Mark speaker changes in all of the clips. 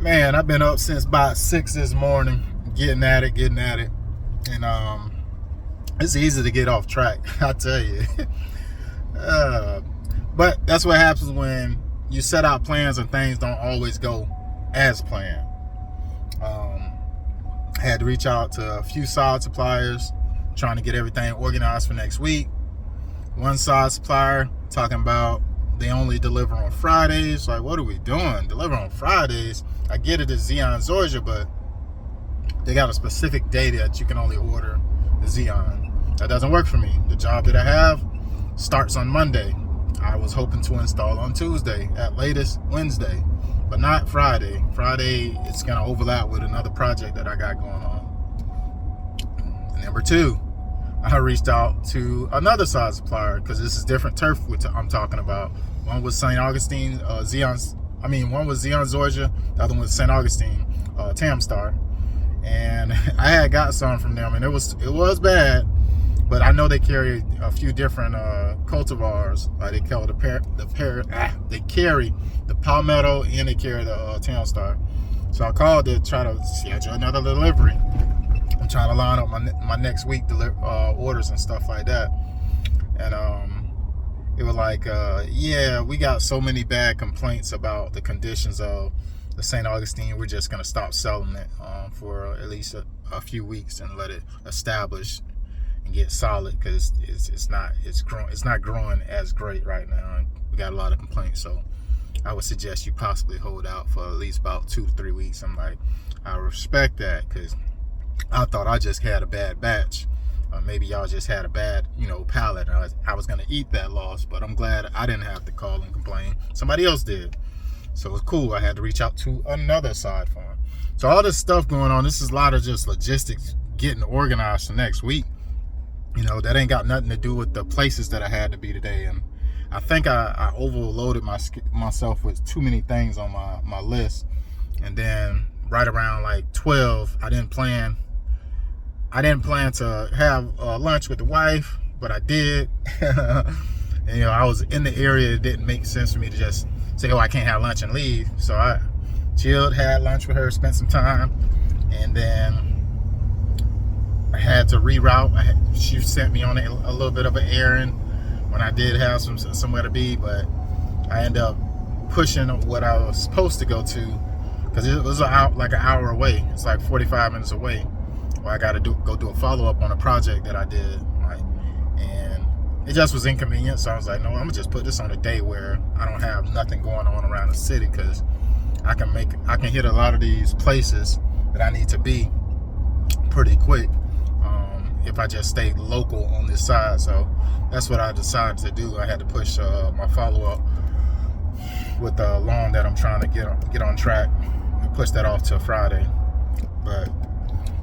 Speaker 1: Man, I've been up since about 6 this morning, getting at it. And it's easy to get off track, I tell you. uh, but that's what happens when you set out plans and things don't always go as planned. I had to reach out to a few solid suppliers, trying to get everything organized for next week. One solid supplier talking about they only deliver on Fridays. Like, what are we doing? Deliver on Fridays? I get it, it's Xeon, Georgia, but they got a specific day that you can only order the Xeon. That doesn't work for me. The job that I have starts on Monday. I was hoping to install on Tuesday, at latest Wednesday, but not Friday. Friday, it's going to overlap with another project that I got going on. And number two, I reached out to another side supplier because this is different turf I'm talking about. One was St. Augustine, one was Xeon, Georgia. The other one was St. Augustine, Tamstar. And I had got some from them, and it was bad. But I know they carry a few different cultivars. Like they carry they carry the Palmetto and they carry the Tamstar. So I called to try to schedule another delivery. I'm trying to line up my next week orders and stuff like that. And it was like, yeah, we got so many bad complaints about the conditions of the St. Augustine. We're just gonna stop selling it for at least a few weeks and let it establish and get solid, because it's not growing as great right now. And we got a lot of complaints, so I would suggest you possibly hold out for at least about 2 to 3 weeks. I'm like, I respect that, because I thought I just had a bad batch. Maybe y'all just had a bad, palate. And I was gonna eat that loss, but I'm glad I didn't have to call and complain. Somebody else did. So it's cool. I had to reach out to another side farm. So all this stuff going on, this is a lot of just logistics getting organized for next week. That ain't got nothing to do with the places that I had to be today. And I think I overloaded myself with too many things on my list. And then right around like 12, I didn't plan to have lunch with the wife, but I did. And, I was in the area. It didn't make sense for me to just say, I can't have lunch and leave. So I chilled, had lunch with her, spent some time, and then I had to reroute. She sent me on a little bit of an errand when I did have somewhere to be, but I ended up pushing what I was supposed to go to, because it was like an hour away. It's like 45 minutes away. Well, I got to go do a follow-up on a project that I did, right? And it just was inconvenient, so I was like, no, I'm gonna just put this on a day where I don't have nothing going on around the city, because I can hit a lot of these places that I need to be pretty quick if I just stay local on this side. So that's what I decided to do. I had to push my follow-up with the loan that I'm trying to get on track, and push that off till Friday. But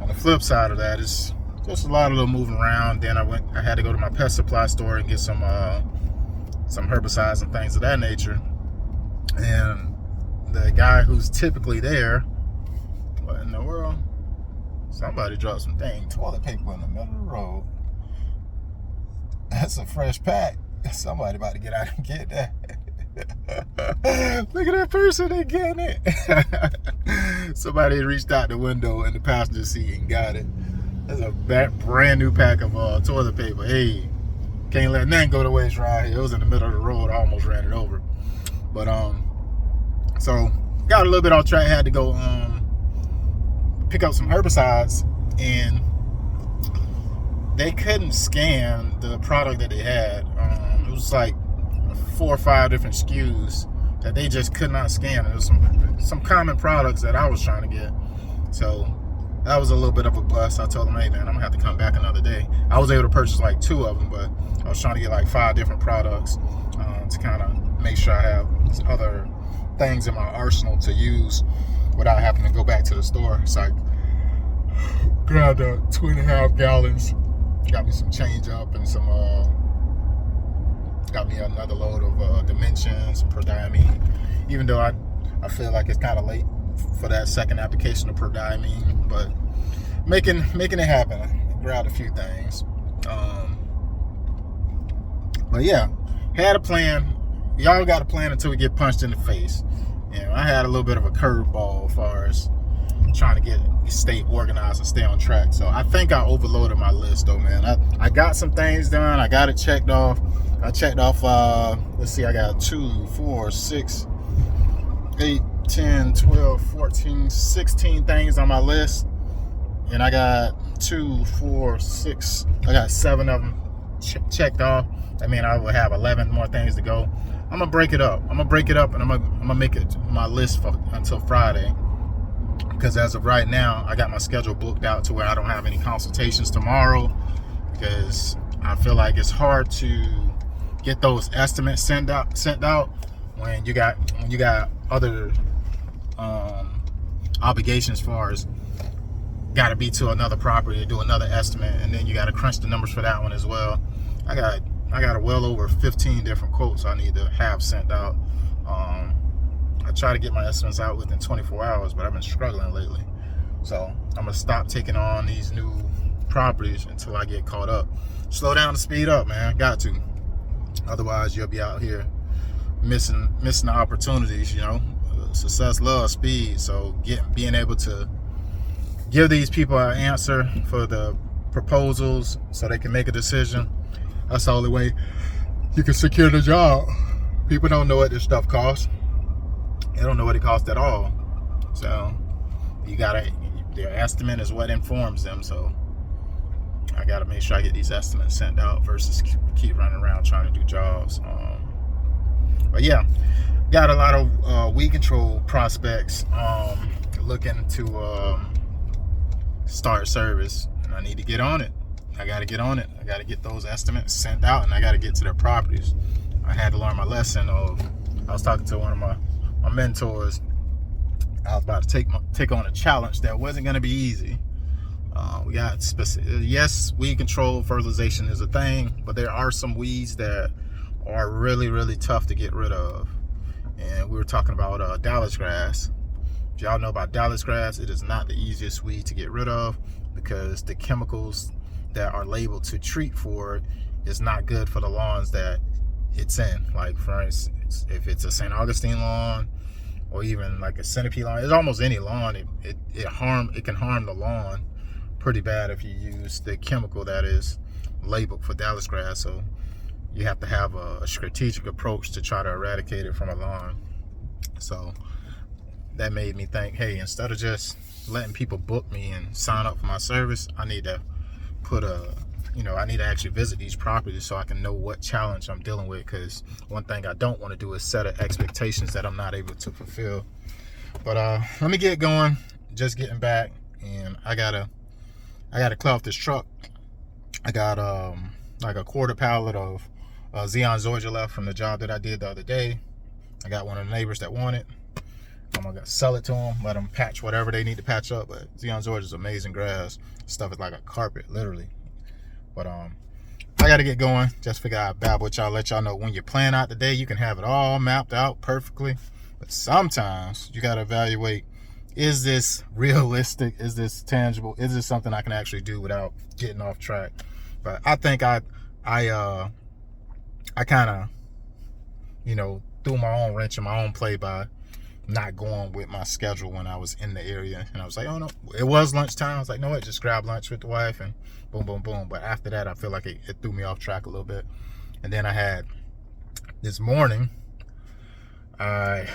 Speaker 1: on the flip side of that, it's just a lot of little moving around. Then I had to go to my pet supply store and get some herbicides and things of that nature. And the guy who's typically there, what in the world? Somebody dropped some dang toilet paper in the middle of the road. That's a fresh pack. Somebody about to get out and get that. Look at that person, they getting it. Somebody reached out the window in the passenger seat and got it. That's a brand new pack of toilet paper. Hey, can't let nothing go to waste right here. It was in the middle of the road. I almost ran it over. But so got a little bit off track. Had to go pick up some herbicides, and they couldn't scan the product that they had. It was like 4 or 5 different SKUs that they just could not scan. There was some common products that I was trying to get. So that was a little bit of a bust. I told them, hey man, I'm gonna have to come back another day. I was able to purchase like 2 of them, but I was trying to get like 5 different products to kind of make sure I have other things in my arsenal to use without having to go back to the store. So I grabbed 2.5 gallons, got me some change up and some got me another load of dimensions, prodiamine, even though I feel like it's kind of late for that second application of prodiamine, but making it happen. I grabbed a few things, but yeah, had a plan. Y'all got a plan until we get punched in the face. And I had a little bit of a curveball as far as trying to stay organized and stay on track. So I think I overloaded my list though, man. I got some things done. I got it checked off. I checked off, let's see, I got 2, 4, 6, 8, 10, 12, 14, 16 things on my list. And I got 2, 4, 6, I got 7 of them checked off. I mean, I will have 11 more things to go. I'm gonna break it up. And I'm gonna make it my list until Friday. Because as of right now, I got my schedule booked out to where I don't have any consultations tomorrow, because I feel like it's hard to get those estimates sent out when you got other obligations, as far as got to be to another property to do another estimate, and then you got to crunch the numbers for that one as well. I got well over 15 different quotes I need to have sent out. I try to get my estimates out within 24 hours, but I've been struggling lately. So I'm gonna stop taking on these new properties until I get caught up. Slow down to speed up, man. Got to. Otherwise, you'll be out here missing the opportunities. You know, success loves speed. So being able to give these people an answer for the proposals so they can make a decision. That's the only way you can secure the job. People don't know what this stuff costs. They don't know what it costs at all. So their estimate is what informs them. So I gotta make sure I get these estimates sent out versus keep running around trying to do jobs. But yeah, got a lot of weed control prospects looking to start service, and I need to get on it. I got to get on it. I got to get those estimates sent out, and I got to get to their properties. I had to learn my lesson I was talking to one of my mentors. I was about to take on a challenge that wasn't going to be easy. We got yes, weed control, fertilization is a thing, but there are some weeds that are really, really tough to get rid of. And we were talking about Dallas grass. If y'all know about Dallas grass, it is not the easiest weed to get rid of, because the chemicals that are labeled to treat for it is not good for the lawns that it's in. Like, for instance, if it's a St. Augustine lawn, or even like a centipede lawn, it's almost any lawn, it can harm the lawn pretty bad if you use the chemical that is labeled for Dallas grass. So you have to have a strategic approach to try to eradicate it from a lawn. So that made me think, hey, instead of just letting people book me and sign up for my service, I need to I need to actually visit these properties so I can know what challenge I'm dealing with. Because one thing I don't want to do is set expectations that I'm not able to fulfill. But let me get going. Just getting back, and I gotta clear off this truck. I got like a quarter pallet of Xeon Georgia left from the job that I did the other day. I got one of the neighbors that want it. I'm gonna sell it to them, let them patch whatever they need to patch up. But Xeon Georgia is amazing grass. Stuff is like a carpet, literally. But I gotta get going. Just figure out babble with y'all, let y'all know when you plan out the day, you can have it all mapped out perfectly. But sometimes you gotta evaluate, is this realistic? Is this tangible? Is this something I can actually do without getting off track? But I think I kind of, threw my own wrench in my own play by not going with my schedule when I was in the area. And I was like, oh no, it was lunchtime. I was like, no, what, just grab lunch with the wife and boom, boom, boom. But after that, I feel like it threw me off track a little bit. And then I had this morning, I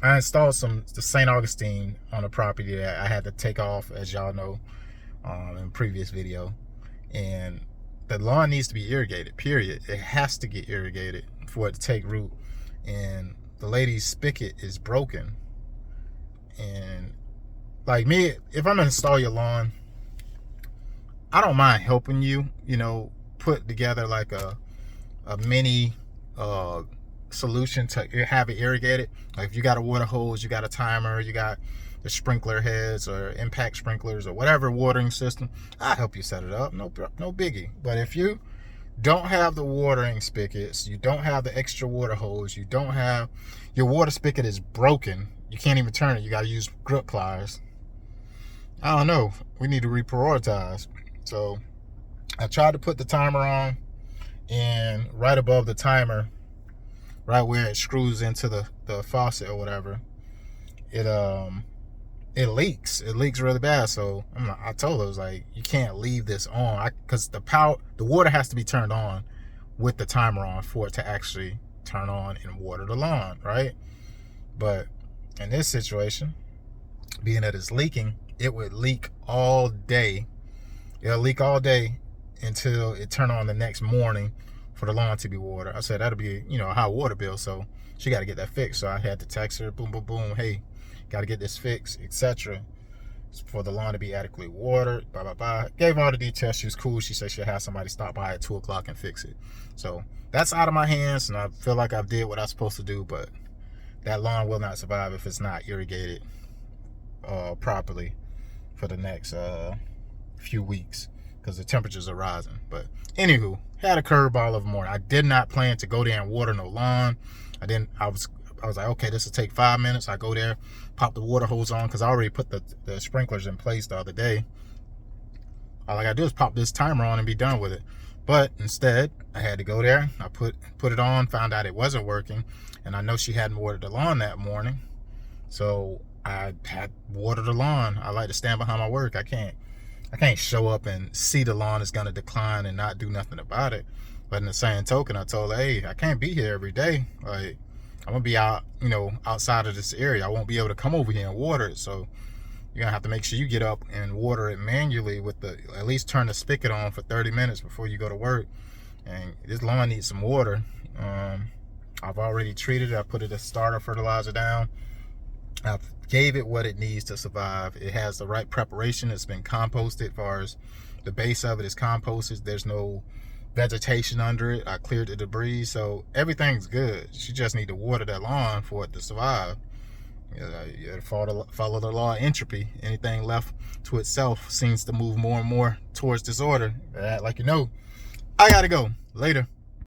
Speaker 1: installed the St. Augustine on a property that I had to take off, as y'all know, in previous video. And the lawn needs to be irrigated, period. It has to get irrigated for it to take root. And the lady's spigot is broken. And like me, if I'm gonna install your lawn, I don't mind helping you, put together like a mini solution to have it irrigated. Like if you got a water hose, you got a timer, you got the sprinkler heads or impact sprinklers or whatever watering system, I'll help you set it up. No biggie. But if you don't have the watering spigots, you don't have the extra water hose, you don't have, your water spigot is broken, you can't even turn it, you got to use grip pliers, I don't know, we need to reprioritize. So I tried to put the timer on, and right above the timer right where it screws into the faucet or whatever, it leaks. It leaks really bad. So I told her, I was like, you can't leave this on, because the water has to be turned on with the timer on for it to actually turn on and water the lawn, right? But in this situation, being that it's leaking, it would leak all day. It'll leak all day until it turn on the next morning for the lawn to be watered. I said that'll be, a high water bill, so she got to get that fixed. So I had to text her, boom, boom, boom, hey, got to get this fixed, etc., for the lawn to be adequately watered, blah, blah, blah. Gave all the details. She was cool. She said she'll have somebody stop by at 2 o'clock and fix it. So that's out of my hands, and I feel like I did what I was supposed to do, but that lawn will not survive if it's not irrigated properly for the next few weeks, because the temperatures are rising. But anywho, had a curveball of a morning. I did not plan to go there and water no lawn. I was like, okay, this will take 5 minutes. I go there, pop the water hose on, because I already put the sprinklers in place the other day. All I gotta do is pop this timer on and be done with it. But instead, I had to go there. I put it on, found out it wasn't working, and I know she hadn't watered the lawn that morning, so I had watered the lawn. I like to stand behind my work. I can't show up and see the lawn is gonna decline and not do nothing about it. But in the same token, I told her, hey, I can't be here every day. Like, I'm gonna be out, outside of this area. I won't be able to come over here and water it. So you're gonna have to make sure you get up and water it manually at least turn the spigot on for 30 minutes before you go to work. And this lawn needs some water. I've already treated it. I put a starter fertilizer down. I gave it what it needs to survive. It has the right preparation. It's been composted. As far as the base of it is composted, there's no vegetation under it. I cleared the debris, so everything's good. She just need to water that lawn for it to survive. You follow the law of entropy. Anything left to itself seems to move more and more towards disorder. Like I gotta go. Later.